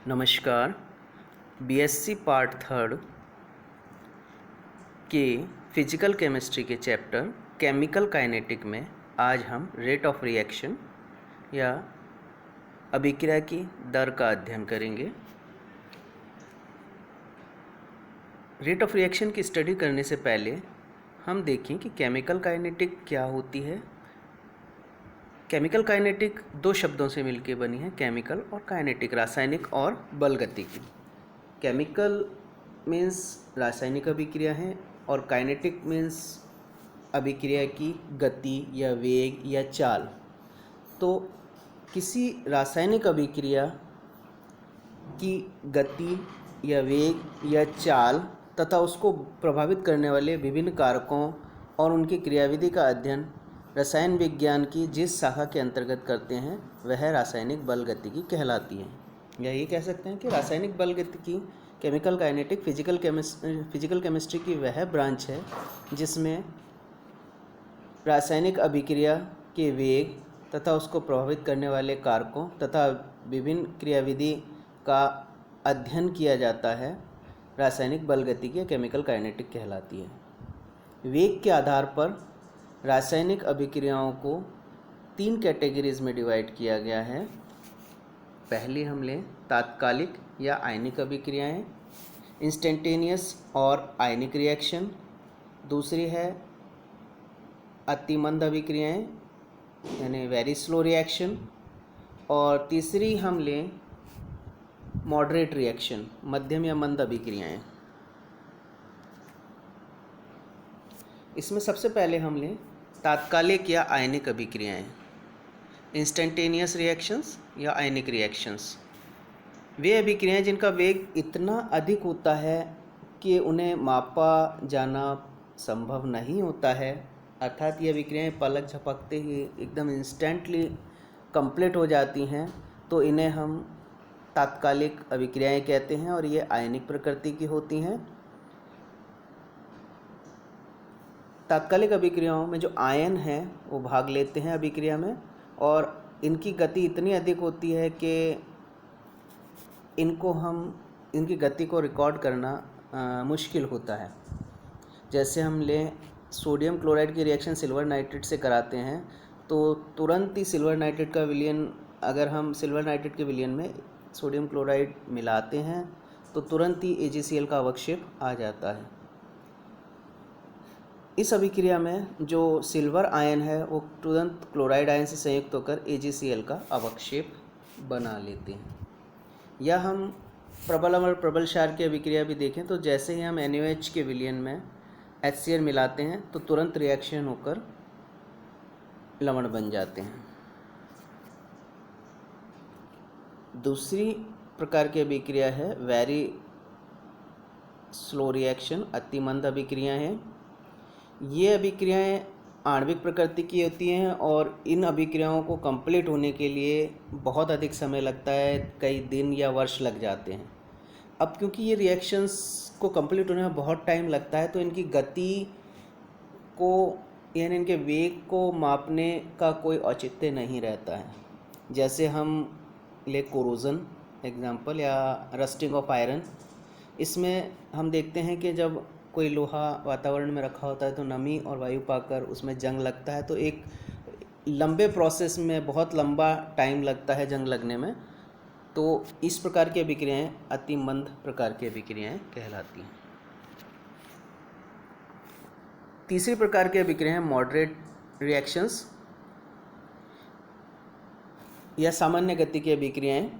नमस्कार। BSc part third के physical chemistry के चैप्टर केमिकल काइनेटिक में आज हम रेट ऑफ रिएक्शन या अभिक्रिया की दर का अध्ययन करेंगे। रेट ऑफ रिएक्शन की स्टडी करने से पहले हम देखें कि केमिकल काइनेटिक क्या होती है। केमिकल काइनेटिक दो शब्दों से मिलकर बनी है, केमिकल और काइनेटिक, रासायनिक और बल गति की। केमिकल मीन्स रासायनिक अभिक्रिया है और काइनेटिक मीन्स अभिक्रिया की गति या वेग या चाल। तो किसी रासायनिक अभिक्रिया की गति या वेग या चाल तथा उसको प्रभावित करने वाले विभिन्न कारकों और उनकी क्रियाविधि का अध्ययन रसायन विज्ञान की जिस शाखा के अंतर्गत करते हैं वह रासायनिक बल गतिकी कहलाती है। या ये कह सकते हैं कि रासायनिक बल गतिकी केमिकल काइनेटिक फिजिकल केमिस्ट्री की वह ब्रांच है जिसमें रासायनिक अभिक्रिया के वेग तथा उसको प्रभावित करने वाले कारकों तथा विभिन्न क्रियाविधि का अध्ययन किया जाता है। रासायनिक बल गतिकी या केमिकल काइनेटिक कहलाती है। वेग के आधार पर रासायनिक अभिक्रियाओं को 3 कैटेगरीज में डिवाइड किया गया है। पहली हम लें तात्कालिक या आयनिक अभिक्रियाएं, इंस्टेंटेनियस और आयनिक रिएक्शन। दूसरी है अतिमंद अभिक्रियाएं यानी वेरी स्लो रिएक्शन। और तीसरी हम लें मॉडरेट रिएक्शन, मध्यम या मंद अभिक्रियाएं। इसमें सबसे पहले हम लें तात्कालिक या आयनिक अभिक्रियाएं, इंस्टेंटेनियस रिएक्शंस या आयनिक रिएक्शंस। वे अभिक्रियाएं जिनका वेग इतना अधिक होता है कि उन्हें मापा जाना संभव नहीं होता है, अर्थात ये अभिक्रियाएं पलक झपकते ही एकदम इंस्टेंटली कंप्लीट हो जाती हैं, तो इन्हें हम तात्कालिक अभिक्रियाएं कहते हैं और ये आयनिक प्रकृति की होती हैं। तात्कालिक अभिक्रियाओं में जो आयन हैं वो भाग लेते हैं अभिक्रिया में और इनकी गति इतनी अधिक होती है कि इनकी गति को रिकॉर्ड करना मुश्किल होता है। जैसे हम लें सोडियम क्लोराइड की रिएक्शन सिल्वर नाइट्रेट से कराते हैं तो तुरंत ही सिल्वर नाइट्रेट का विलयन, अगर हम सिल्वर नाइट्रेट के विलयन में सोडियम क्लोराइड मिलाते हैं तो तुरंत ही AgCl का अवक्षेप आ जाता है। इस अभिक्रिया में जो सिल्वर आयन है वो तुरंत क्लोराइड आयन से संयुक्त होकर AgCl का अवक्षेप बना लेते हैं। या हम प्रबल और प्रबल क्षार की अभिक्रिया भी देखें तो जैसे ही हम NaOH के विलयन में HCl मिलाते हैं तो तुरंत रिएक्शन होकर लवण बन जाते हैं। दूसरी प्रकार की अभिक्रिया है वेरी स्लो रिएक्शन, अतिमंद अभिक्रिया है। ये अभिक्रियाएं आणविक प्रकृति की होती हैं और इन अभिक्रियाओं को कंप्लीट होने के लिए बहुत अधिक समय लगता है, कई दिन या वर्ष लग जाते हैं। अब क्योंकि ये रिएक्शंस को कंप्लीट होने में बहुत टाइम लगता है तो इनकी गति को यानी इनके वेग को मापने का कोई औचित्य नहीं रहता है। जैसे हम ले कोरोजन एग्जाम्पल या रस्टिंग ऑफ आयरन, इसमें हम देखते हैं कि जब कोई लोहा वातावरण में रखा होता है तो नमी और वायु पाकर उसमें जंग लगता है, तो एक लंबे प्रोसेस में बहुत लंबा टाइम लगता है जंग लगने में। तो इस प्रकार की अभिक्रियाएं अतिमंद प्रकार की अभिक्रियाएं कहलाती हैं। तीसरी प्रकार की अभिक्रियाएं मॉडरेट रिएक्शंस या सामान्य गति की अभिक्रियाएं।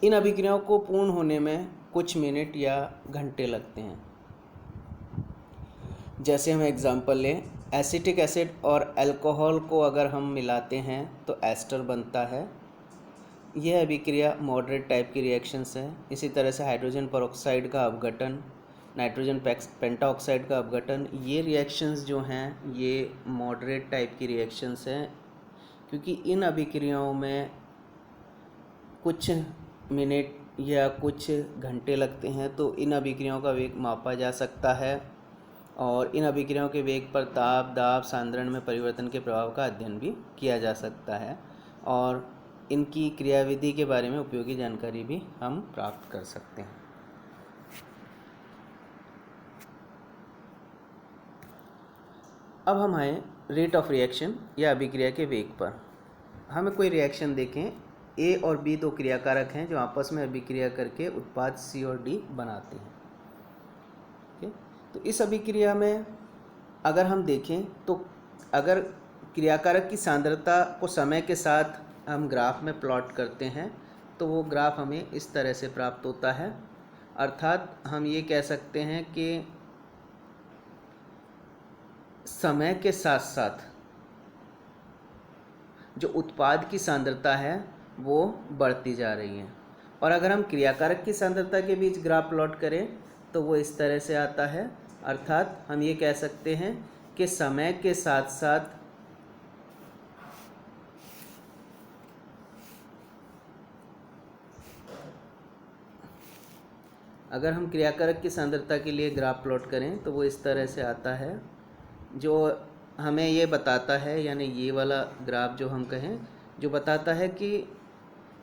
इन अभिक्रियाओं को पूर्ण होने में कुछ मिनट या घंटे लगते हैं। जैसे हम एग्जाम्पल लें, एसिटिक एसिड और अल्कोहल को अगर हम मिलाते हैं तो एस्टर बनता है। यह अभिक्रिया मॉडरेट टाइप की रिएक्शंस है। इसी तरह से हाइड्रोजन पेरोक्साइड का अपघटन, नाइट्रोजन पेंटाऑक्साइड का अपघटन, ये रिएक्शंस जो हैं ये मॉडरेट टाइप की रिएक्शंस हैं, क्योंकि इन अभिक्रियाओं में कुछ मिनट या कुछ घंटे लगते हैं। तो इन अभिक्रियाओं का वेग मापा जा सकता है और इन अभिक्रियाओं के वेग पर ताप, दाब, सांद्रण में परिवर्तन के प्रभाव का अध्ययन भी किया जा सकता है। और इनकी क्रियाविधि के बारे में उपयोगी जानकारी भी हम प्राप्त कर सकते हैं। अब हम आए रेट ऑफ रिएक्शन या अभिक्रिया के वेग पर। हमें कोई रिएक्शन देखें, ए और बी दो क्रियाकारक हैं जो आपस में अभिक्रिया करके उत्पाद सी और डी बनाते हैं। ठीक, तो इस अभिक्रिया में अगर हम देखें तो अगर क्रियाकारक की सांद्रता को समय के साथ हम ग्राफ में प्लॉट करते हैं तो वो ग्राफ हमें इस तरह से प्राप्त होता है। अर्थात हम ये कह सकते हैं कि समय के साथ साथ जो उत्पाद की सांद्रता है वो बढ़ती जा रही है। और अगर हम क्रियाकारक की सांद्रता के बीच ग्राफ प्लॉट करें तो वो इस तरह से आता है। अर्थात हम ये कह सकते हैं कि समय के साथ साथ अगर हम क्रियाकारक की सांद्रता के लिए ग्राफ प्लॉट करें तो वो इस तरह से आता है, जो हमें ये बताता है, यानी ये वाला ग्राफ जो हम कहें, जो बताता है कि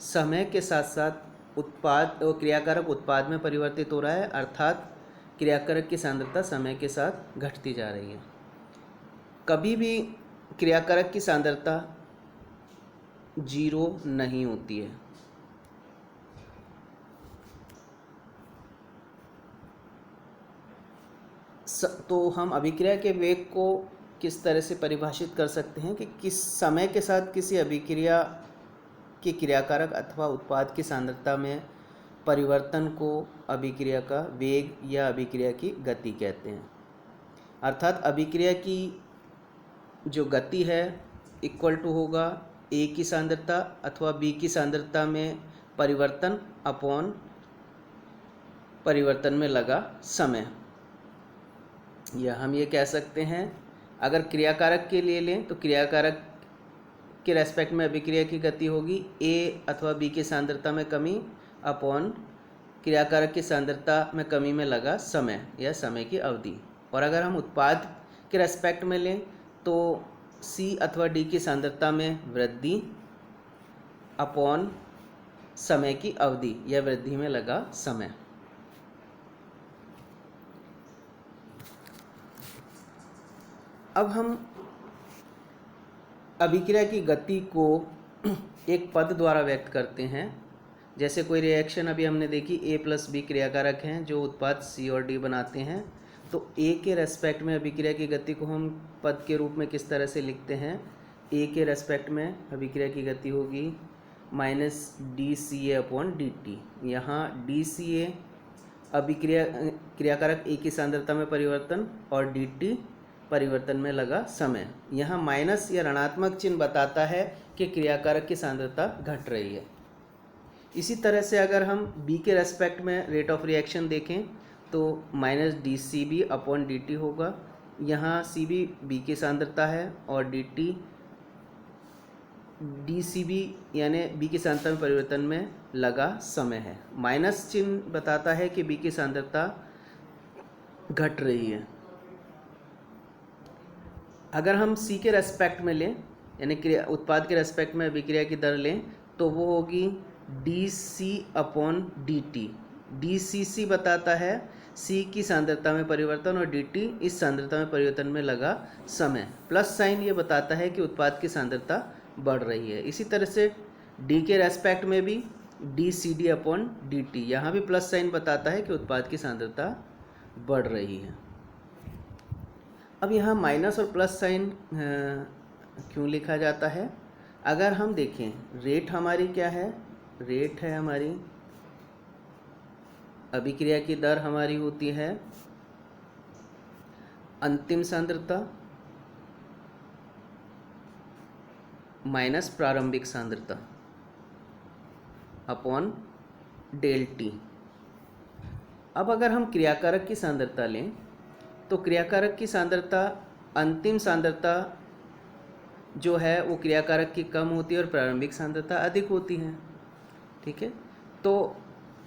समय के साथ साथ उत्पाद और क्रियाकारक उत्पाद में परिवर्तित हो रहा है। अर्थात क्रियाकारक की सांद्रता समय के साथ घटती जा रही है। कभी भी क्रियाकारक की सांद्रता 0 नहीं होती है। तो हम अभिक्रिया के वेग को किस तरह से परिभाषित कर सकते हैं कि किस समय के साथ किसी अभिक्रिया के क्रियाकारक अथवा उत्पाद की सांद्रता में परिवर्तन को अभिक्रिया का वेग या अभिक्रिया की गति कहते हैं। अर्थात अभिक्रिया की जो गति है इक्वल टू होगा ए की सांद्रता अथवा बी की सांद्रता में परिवर्तन अपॉन परिवर्तन में लगा समय। या हम ये कह सकते हैं, अगर क्रियाकारक के लिए लें तो क्रियाकारक के रेस्पेक्ट में अभिक्रिया की गति होगी ए अथवा बी की सांद्रता में कमी अपॉन क्रियाकारक की सांद्रता में कमी में लगा समय या समय की अवधि। और अगर हम उत्पाद के रेस्पेक्ट में लें तो सी अथवा डी की सांद्रता में वृद्धि अपॉन समय की अवधि या वृद्धि में लगा समय। अब हम अभिक्रिया की गति को एक पद द्वारा व्यक्त करते हैं। जैसे कोई रिएक्शन अभी हमने देखी, ए प्लस बी क्रियाकारक हैं जो उत्पाद सी और डी बनाते हैं, तो ए के रेस्पेक्ट में अभिक्रिया की गति को हम पद के रूप में किस तरह से लिखते हैं। ए के रेस्पेक्ट में अभिक्रिया की गति होगी माइनस डी सी ए अपॉन डी टी। यहाँ डी सी ए अभिक्रिया क्रियाकारक ए की सांद्रता में परिवर्तन और डी टी परिवर्तन में लगा समय। यहाँ माइनस या ऋणात्मक चिन्ह बताता है कि क्रियाकारक की सांद्रता घट रही है। इसी तरह से अगर हम बी के रेस्पेक्ट में रेट ऑफ रिएक्शन देखें तो minus D C B upon D T होगा। यहाँ सी बी बी की सांद्रता है और D T D C B यानी बी की सांद्रता में परिवर्तन में लगा समय है। माइनस चिन्ह बताता है कि बी की सांद्रता घट रही है। अगर हम सी के रेस्पेक्ट में लें यानी उत्पाद के रेस्पेक्ट में अभिक्रिया की दर लें तो वो होगी D C upon D T. D C C बताता है सी की सांद्रता में परिवर्तन और डी टी इस सांद्रता में परिवर्तन में लगा समय। प्लस साइन ये बताता है कि उत्पाद की सांद्रता बढ़ रही है। इसी तरह से डी के रेस्पेक्ट में भी D C D upon D T, यहाँ भी प्लस साइन बताता है कि उत्पाद की सांद्रता बढ़ रही है। अब यहाँ माइनस और प्लस साइन क्यों लिखा जाता है? अगर हम देखें रेट हमारी क्या है, रेट है हमारी अभिक्रिया की दर हमारी होती है अंतिम सांद्रता माइनस प्रारंभिक सांद्रता अपॉन डेल टी। अब अगर हम क्रियाकारक की सांद्रता लें तो क्रियाकारक की सांद्रता अंतिम सांद्रता जो है वो क्रियाकारक की कम होती है और प्रारंभिक सांद्रता अधिक होती है। ठीक है, तो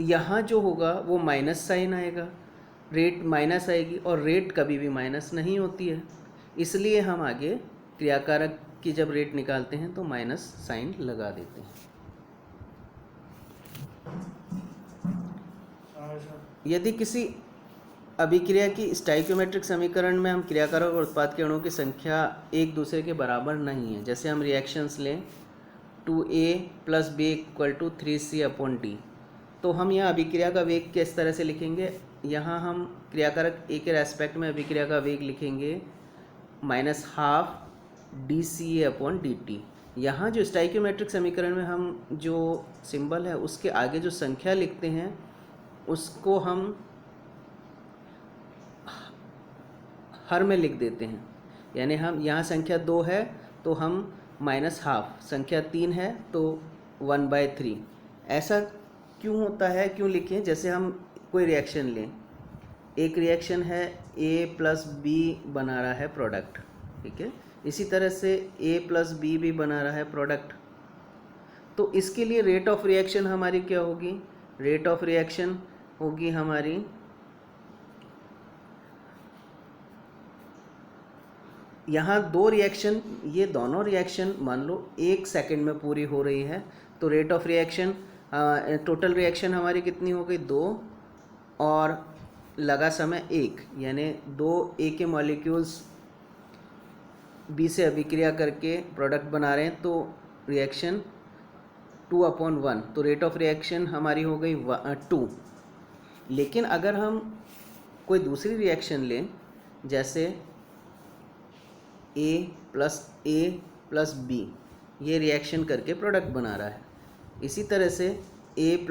यहाँ जो होगा वो माइनस साइन आएगा, रेट माइनस आएगी और रेट कभी भी माइनस नहीं होती है, इसलिए हम आगे क्रियाकारक की जब रेट निकालते हैं तो माइनस साइन लगा देते हैं। यदि किसी अभिक्रिया की स्टाइक्योमेट्रिक समीकरण में हम क्रियाकारक और उत्पाद के अणुओं की संख्या एक दूसरे के बराबर नहीं है, जैसे हम रिएक्शंस लें 2A + B = 3C/D, तो हम यहाँ अभिक्रिया का वेग किस तरह से लिखेंगे? यहाँ हम क्रियाकारक A के रेस्पेक्ट में अभिक्रिया का वेग लिखेंगे -12 dCA/dt। यहाँ जो स्टाइक्योमेट्रिक समीकरण में हम जो सिंबल है उसके आगे जो संख्या लिखते हैं उसको हम हर में लिख देते हैं, यानी हम यहाँ संख्या 2 है तो हम -12, संख्या 3 है तो 1/3। ऐसा क्यों होता है, क्यों लिखें? जैसे हम कोई रिएक्शन लें, एक रिएक्शन है A + B बना रहा है प्रोडक्ट, ठीक है, इसी तरह से A + B भी बना रहा है प्रोडक्ट, तो इसके लिए रेट ऑफ रिएक्शन हमारी क्या होगी? रेट ऑफ रिएक्शन होगी हमारी यहाँ दो रिएक्शन, ये दोनों रिएक्शन मान लो 1 सेकंड में पूरी हो रही है, तो rate of reaction total reaction हमारी कितनी हो गई? 2 और लगा समय 1, यानी 2 A के मॉलिक्यूल्स B से अभिक्रिया करके प्रोडक्ट बना रहे हैं, तो रिएक्शन 2/1, तो रेट ऑफ रिएक्शन हमारी हो गई 2। लेकिन अगर हम कोई दूसरी रिएक्शन लें, जैसे A + B, ये रिएक्शन करके प्रोडक्ट बना रहा है, इसी तरह से A +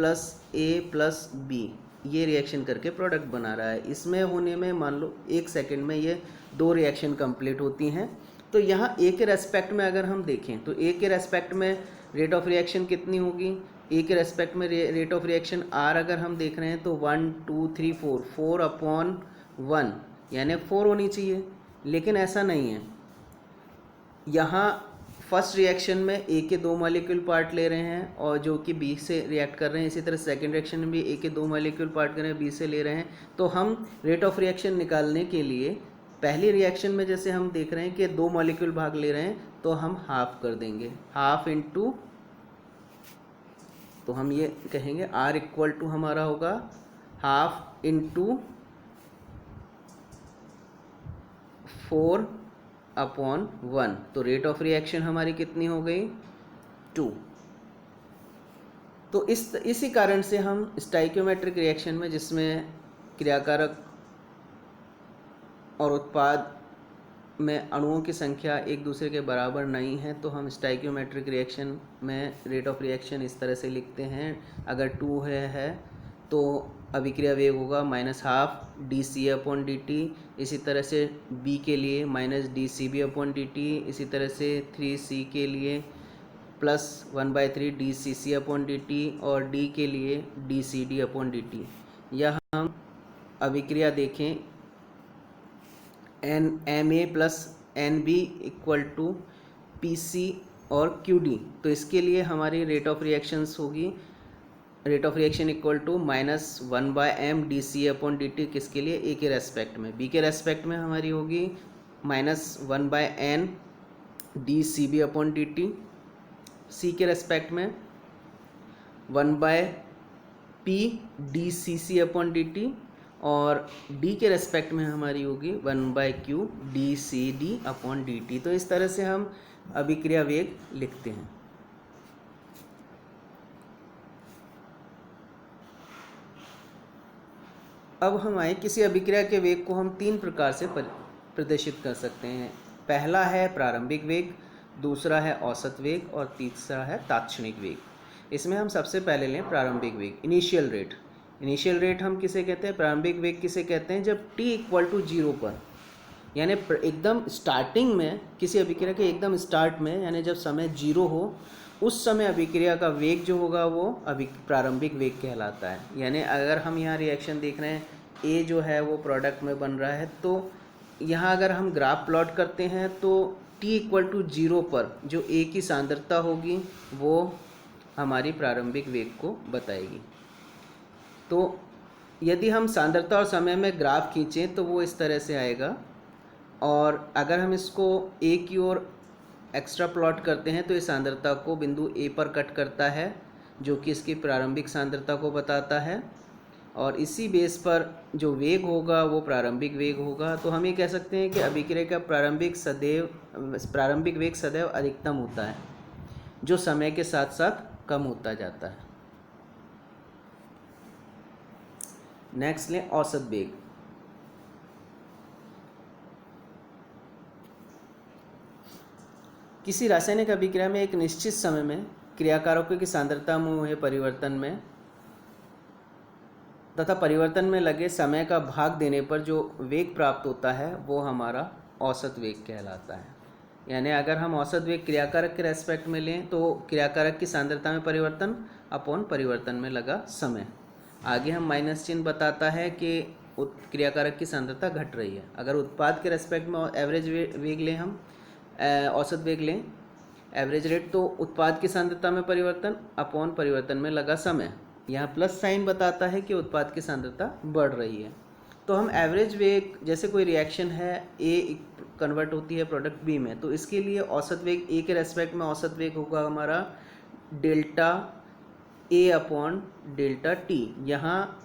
B ये रिएक्शन करके प्रोडक्ट बना रहा है, इसमें होने में मान लो 1 सेकंड में ये 2 रिएक्शन कंप्लीट होती हैं। तो यहाँ A के रेस्पेक्ट में अगर हम देखें तो A के रेस्पेक्ट में रेट ऑफ रिएक्शन कितनी होगी? A के रेस्पेक्ट में रेट ऑफ रिएक्शन R अगर हम देख रहे हैं तो 1 2 3 4 4/1, यानी 4 होनी चाहिए, लेकिन ऐसा नहीं है। यहाँ फर्स्ट रिएक्शन में A के 2 मॉलिक्यूल पार्ट ले रहे हैं और जो कि B से रिएक्ट कर रहे हैं, इसी तरह सेकंड रिएक्शन में भी A के 2 मॉलिक्यूल पार्ट कर रहे हैं, B से ले रहे हैं। तो हम रेट ऑफ रिएक्शन निकालने के लिए पहली रिएक्शन में जैसे हम देख रहे हैं कि 2 मॉलिक्यूल भाग ले रहे हैं, तो हम हाफ कर देंगे, हाफ इंटू, तो हम ये कहेंगे R = हमारा होगा हाफ इंटू 4/1, तो रेट ऑफ रिएक्शन हमारी कितनी हो गई? 2। तो इसी कारण से हम स्टाइक्योमेट्रिक रिएक्शन में, जिसमें क्रियाकारक और उत्पाद में अणुओं की संख्या एक दूसरे के बराबर नहीं है, तो हम स्टाइक्योमेट्रिक रिएक्शन में रेट ऑफ रिएक्शन इस तरह से लिखते हैं। अगर 2 है तो अभिक्रिया वेग होगा -12 dCA/dt, इसी तरह से B के लिए -dCB/dt, इसी तरह से 3C के लिए +1/3 dCC/dt और D के लिए dCD/dt। यह हम अभिक्रिया देखें NMA + NB = PC और QD, तो इसके लिए हमारी रेट ऑफ रिएक्शंस होगी, rate of reaction = -1/m dCA/dt, किसके लिए? A के रेस्पेक्ट में। B के रेस्पेक्ट में हमारी होगी -1/n dCB/dt, C के रेस्पेक्ट में 1/p dCC/dt और D के रेस्पेक्ट में हमारी होगी 1/q dCD/dt। तो इस तरह से हम अभिक्रिया वेग लिखते हैं। अब हम आए, किसी अभिक्रिया के वेग को हम 3 प्रकार से प्रदर्शित कर सकते हैं। पहला है प्रारंभिक वेग, दूसरा है औसत वेग और तीसरा है तात्क्षणिक वेग। इसमें हम सबसे पहले लें प्रारंभिक वेग, इनिशियल रेट। इनिशियल रेट हम किसे कहते हैं? प्रारंभिक वेग किसे कहते हैं? जब t = 0 पर, यानी एकदम स्टार्टिंग में, किसी अभिक्रिया के एकदम स्टार्ट में, यानी जब समय 0 हो, उस समय अभिक्रिया का वेग जो होगा वो प्रारंभिक वेग कहलाता है। यानी अगर हम यहाँ रिएक्शन देख रहे हैं, A जो है वो प्रोडक्ट में बन रहा है, तो यहाँ अगर हम ग्राफ प्लॉट करते हैं तो t = 0 पर जो A की सांद्रता होगी वो हमारी प्रारंभिक वेग को बताएगी। तो यदि हम सांद्रता और समय में ग्राफ खींचें तो वो इस तरह से आएगा, और अगर हम इसको A की ओर एक्स्ट्रा प्लॉट करते हैं तो इस सांद्रता को बिंदु A पर कट करता है, जो कि इसकी प्रारंभिक सांद्रता को बताता है, और इसी बेस पर जो वेग होगा वो प्रारंभिक वेग होगा। तो हम ये कह सकते हैं कि अभिक्रिया का प्रारंभिक वेग सदैव अधिकतम होता है, जो समय के साथ साथ कम होता जाता है। नेक्स्ट लें औसत वेग। किसी रासायनिक अभिक्रिया में एक निश्चित समय में क्रियाकारकों की सांद्रता में हुए परिवर्तन में तथा परिवर्तन में लगे समय का भाग देने पर जो वेग प्राप्त होता है वो हमारा औसत वेग कहलाता है। यानी अगर हम औसत वेग क्रियाकारक के रेस्पेक्ट में लें तो क्रियाकारक की सांद्रता में परिवर्तन अपॉन परिवर्तन में लगा समय। आगे हम माइनस चिन्ह बताता है कि क्रियाकारक की सांद्रता घट रही है। अगर उत्पाद के रेस्पेक्ट में एवरेज वेग लें, हम औसत वेग लें एवरेज रेट, तो उत्पाद की सांद्रता में परिवर्तन अपॉन परिवर्तन में लगा समय। यहाँ प्लस साइन बताता है कि उत्पाद की सांद्रता बढ़ रही है। तो हम एवरेज वेग, जैसे कोई रिएक्शन है ए कन्वर्ट होती है प्रोडक्ट बी में, तो इसके लिए औसत वेग ए के रेस्पेक्ट में औसत वेग होगा हमारा delta A upon delta T. यहाँ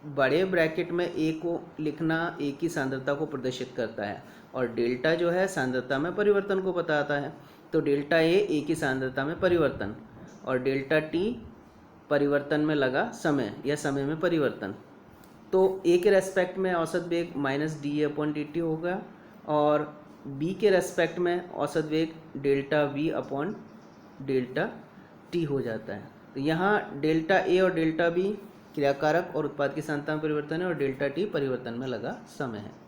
बड़े ब्रैकेट में ए को लिखना ए की सांद्रता को प्रदर्शित करता है और डेल्टा जो है सांद्रता में परिवर्तन को बताता है। तो डेल्टा ए की सांद्रता में परिवर्तन और डेल्टा टी परिवर्तन में लगा समय या समय में परिवर्तन। तो ए के रेस्पेक्ट में औसत वेग minus D upon D T होगा और बी के रेस्पेक्ट में औसत वेग delta we upon delta T हो जाता है। तो यहाँ डेल्टा ए और डेल्टा बी क्रियाकारक और उत्पाद की सांद्रता में परिवर्तन है और डेल्टा टी परिवर्तन में लगा समय है।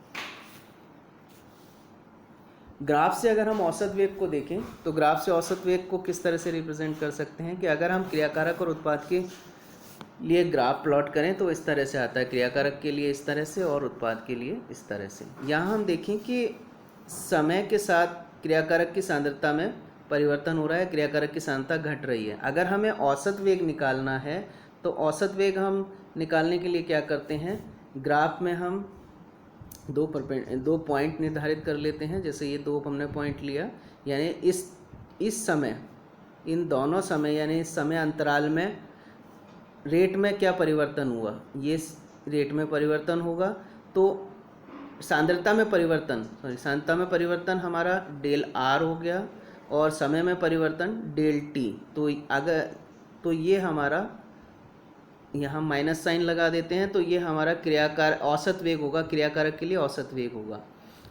ग्राफ से अगर हम औसत वेग को देखें तो ग्राफ से औसत वेग को किस तरह से रिप्रेजेंट कर सकते हैं कि अगर हम क्रियाकारक और उत्पाद के लिए ग्राफ प्लॉट करें तो इस तरह से आता है, क्रियाकारक के लिए इस तरह से और उत्पाद के लिए इस तरह से। यहाँ हम देखें कि समय के साथ क्रियाकारक की सांद्रता में परिवर्तन हो रहा है, क्रियाकारक की सांद्रता घट रही है। अगर हमें औसत वेग निकालना है तो औसत वेग हम निकालने के लिए क्या करते हैं, ग्राफ में हम दो पॉइंट निर्धारित कर लेते हैं। जैसे ये दो हमने पॉइंट लिया, यानी इस समय, इन दोनों समय यानी इस समय अंतराल में रेट में क्या परिवर्तन हुआ, ये रेट में परिवर्तन होगा। तो सांद्रता में परिवर्तन हमारा डेल आर हो गया और समय में परिवर्तन डेल टी। तो ये हमारा, यहाँ माइनस साइन लगा देते हैं, तो ये हमारा औसत वेग होगा, क्रियाकारक के लिए औसत वेग होगा।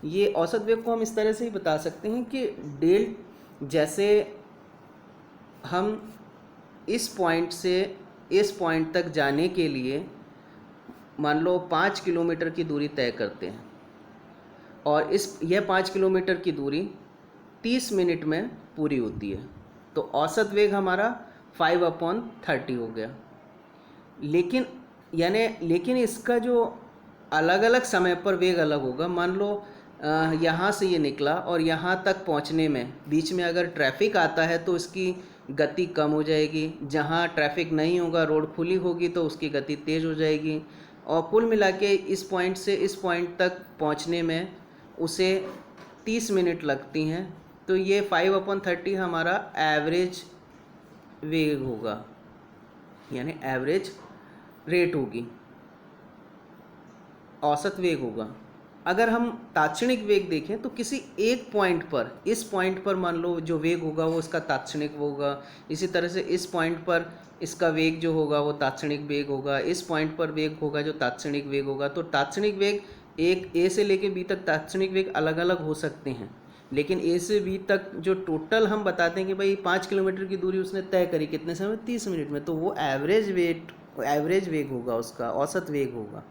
ये औसत वेग को हम इस तरह से ही बता सकते हैं कि डेल, जैसे हम इस पॉइंट से इस पॉइंट तक जाने के लिए मान लो 5 किलोमीटर की दूरी तय करते हैं और यह 5 किलोमीटर की दूरी 30 मिनट में पूरी होती है, तो औसत वेग हमारा 5/30 हो गया। लेकिन इसका जो अलग अलग समय पर वेग अलग होगा। मान लो यहाँ से ये निकला और यहाँ तक पहुँचने में बीच में अगर ट्रैफिक आता है तो इसकी गति कम हो जाएगी, जहाँ ट्रैफिक नहीं होगा, रोड खुली होगी, तो उसकी गति तेज़ हो जाएगी। और कुल मिला के इस पॉइंट से इस पॉइंट तक पहुँचने में उसे 30 मिनट लगती हैं। तो ये 5/30 हमारा एवरेज वेग होगा, यानी एवरेज रेट होगी, औसत वेग होगा। अगर हम तात्क्षणिक वेग देखें तो किसी एक पॉइंट पर, इस पॉइंट पर मान लो जो वेग होगा वो इसका तात्क्षणिक होगा, इसी तरह से इस पॉइंट पर इसका वेग जो होगा वो तात्क्षणिक वेग होगा, इस पॉइंट पर वेग होगा जो तात्क्षणिक वेग होगा। तो तात्क्षणिक वेग एक ए से लेके बी तक तात्क्षणिक वेग अलग अलग हो सकते हैं, लेकिन ए से बी तक जो टोटल हम बताते हैं कि भाई 5 किलोमीटर की दूरी उसने तय करी कितने समय, 30 मिनट में, तो वो एवरेज वेग होगा, उसका औसत वेग होगा।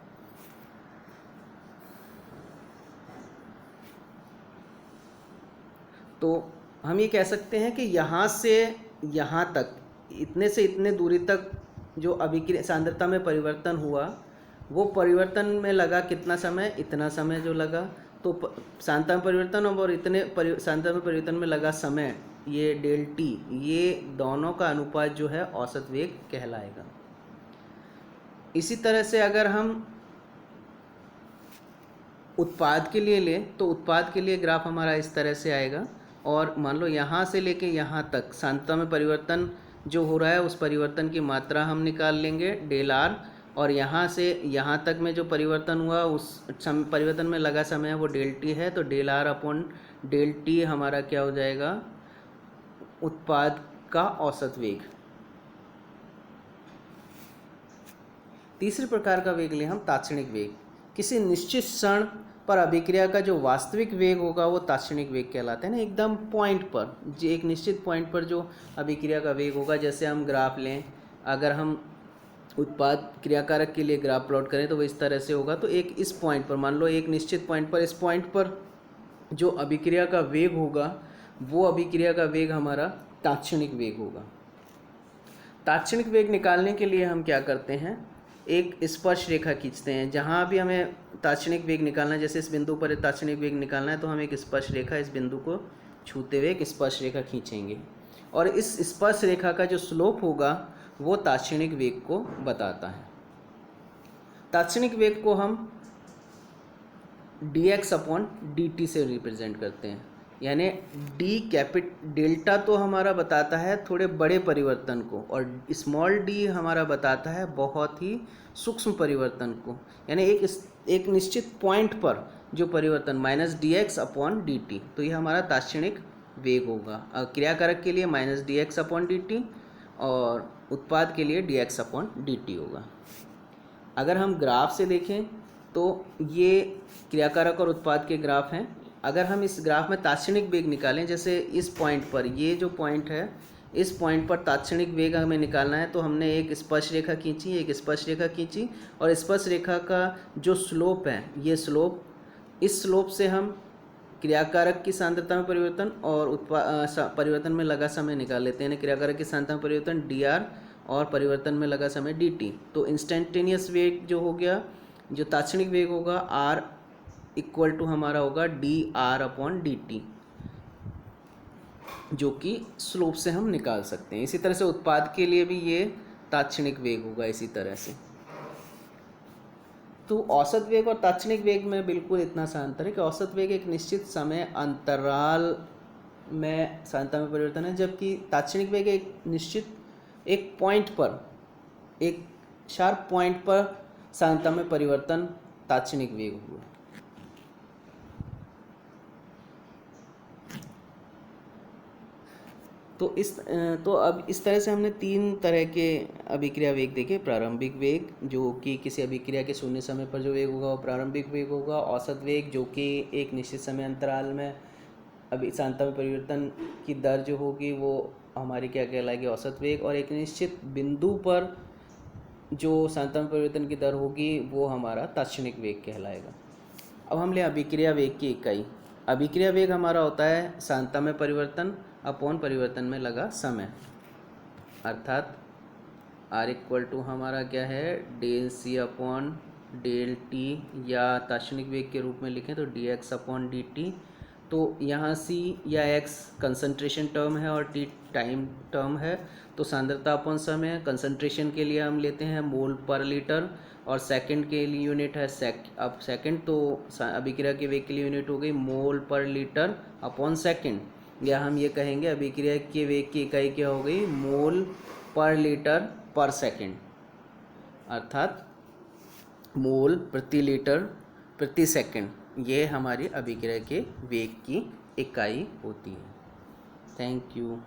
तो हम ये कह सकते हैं कि यहाँ से यहाँ तक, इतने से इतने दूरी तक जो अभिक्रिया सांद्रता में परिवर्तन हुआ, वो परिवर्तन में लगा कितना समय, इतना समय जो लगा। तो सांद्रता में परिवर्तन और इतने सांद्रता में परिवर्तन में लगा समय, ये डेल टी, ये दोनों का अनुपात जो है औसत वेग कहलाएगा। इसी तरह से अगर हम उत्पाद के लिए लें तो उत्पाद के लिए ग्राफ हमारा इस तरह से आएगा और मान लो यहाँ से लेके यहाँ तक सांद्रता में परिवर्तन जो हो रहा है उस परिवर्तन की मात्रा हम निकाल लेंगे डेल आर, और यहाँ से यहाँ तक में जो परिवर्तन हुआ उस परिवर्तन में लगा समय वो डेल टी है, तो del R upon del T हमारा क्या हो जाएगा, उत्पाद का औसत वेग। तीसरे प्रकार का वेग ले हम तात्क्षणिक वेग। किसी निश्चित क्षण पर अभिक्रिया का जो वास्तविक वेग होगा वो तात्क्षणिक वेग कहलाता है ना, एकदम पॉइंट पर, जो एक निश्चित पॉइंट पर जो अभिक्रिया का वेग होगा। जैसे हम ग्राफ लें, अगर हम उत्पाद क्रियाकारक के लिए ग्राफ प्लॉट करें तो वो इस तरह से होगा। तो एक इस पॉइंट पर, मान लो एक निश्चित पॉइंट पर, इस पॉइंट पर जो अभिक्रिया का वेग होगा वो अभिक्रिया का वेग हमारा तात्क्षणिक वेग होगा। तात्क्षणिक वेग निकालने के लिए हम क्या करते हैं, एक स्पर्श रेखा खींचते हैं। जहाँ भी हमें तात्क्षणिक वेग निकालना है, जैसे इस बिंदु पर तात्क्षणिक वेग निकालना है, तो हम एक स्पर्श रेखा इस बिंदु को छूते हुए एक स्पर्श रेखा खींचेंगे, और इस स्पर्श रेखा का जो स्लोप होगा वो तात्क्षणिक वेग को बताता है। तात्क्षणिक वेग को हम dx अपॉन dt से रिप्रेजेंट करते हैं, यानी डेल्टा तो हमारा बताता है थोड़े बड़े परिवर्तन को, और स्मॉल d हमारा बताता है बहुत ही सूक्ष्म परिवर्तन को, यानी एक निश्चित पॉइंट पर जो परिवर्तन माइनस dx अपॉन dt, तो ये हमारा तात्क्षणिक वेग होगा। क्रियाकारक के लिए माइनस dx अपॉन dt और उत्पाद के लिए dx अपॉन dt होगा। अगर हम ग्राफ से देखें तो ये क्रियाकारक और उत्पाद के ग्राफ हैं। अगर हम इस ग्राफ में तात्क्षणिक वेग निकालें, जैसे इस पॉइंट पर, ये जो पॉइंट है, इस पॉइंट पर तात्क्षणिक वेग हमें निकालना है, तो हमने एक स्पर्श रेखा खींची, एक स्पर्श रेखा खींची, और स्पर्श रेखा का जो स्लोप है, ये स्लोप, इस स्लोप से हम क्रियाकारक की सांद्रता में परिवर्तन और परिवर्तन में लगा समय निकाल लेते हैं। क्रियाकारक की सांद्रता में परिवर्तन dr और परिवर्तन में लगा समय dt। तो इंस्टेंटेनियस वेग जो हो गया, जो तात्क्षणिक वेग होगा, r इक्वल टू हमारा होगा dr अपॉन dt, जो कि स्लोप से हम निकाल सकते हैं। इसी तरह से उत्पाद के लिए भी ये तात्क्षणिक वेग होगा इसी तरह से। तो औसत वेग और तात्क्षणिक वेग में बिल्कुल इतना सा अंतर है कि औसत वेग एक निश्चित समय अंतराल में सांद्रता में परिवर्तन है, जबकि तात्क्षणिक वेग एक निश्चित एक पॉइंट पर, एक शार्प पॉइंट पर सांद्रता में परिवर्तन तात्क्षणिक वेग हुआ। तो अब इस तरह से हमने तीन तरह के अभिक्रिया वेग देखे। प्रारंभिक वेग जो कि किसी अभिक्रिया के शून्य समय पर जो वेग होगा वो प्रारंभिक वेग होगा। औसत वेग जो कि एक निश्चित समय अंतराल में अभी सांद्रता में परिवर्तन की दर जो होगी वो हमारी क्या कहलाएगी, औसत वेग। और एक निश्चित बिंदु पर जो सांद्रता में परिवर्तन की दर होगी वो हमारा तात्क्षणिक वेग कहलाएगा। अब हम ले अभिक्रिया वेग की इकाई। अभिक्रिया वेग हमारा होता है सांद्रता में परिवर्तन अपॉन परिवर्तन में लगा समय, अर्थात r इक्वल टू हमारा क्या है, del c upon del t, या तात्क्षणिक वेग के रूप में लिखें तो dx अपॉन dt। तो यहाँ c या x कंसंट्रेशन टर्म है और t टाइम टर्म है। तो सांद्रता अपॉन समय, कंसंट्रेशन के लिए हम लेते हैं मोल पर लीटर, और सेकंड के लिए यूनिट है अब सेकंड, तो अभिक्रिया के वेग के लिए यूनिट हो गई मोल पर लीटर अपॉन सेकंड, या हम ये कहेंगे अभिक्रिया के वेग की इकाई क्या हो गई, मोल पर लीटर पर सेकंड, अर्थात मोल प्रति लीटर प्रति सेकंड। ये हमारी अभिक्रिया के वेग की इकाई होती है। Thank you.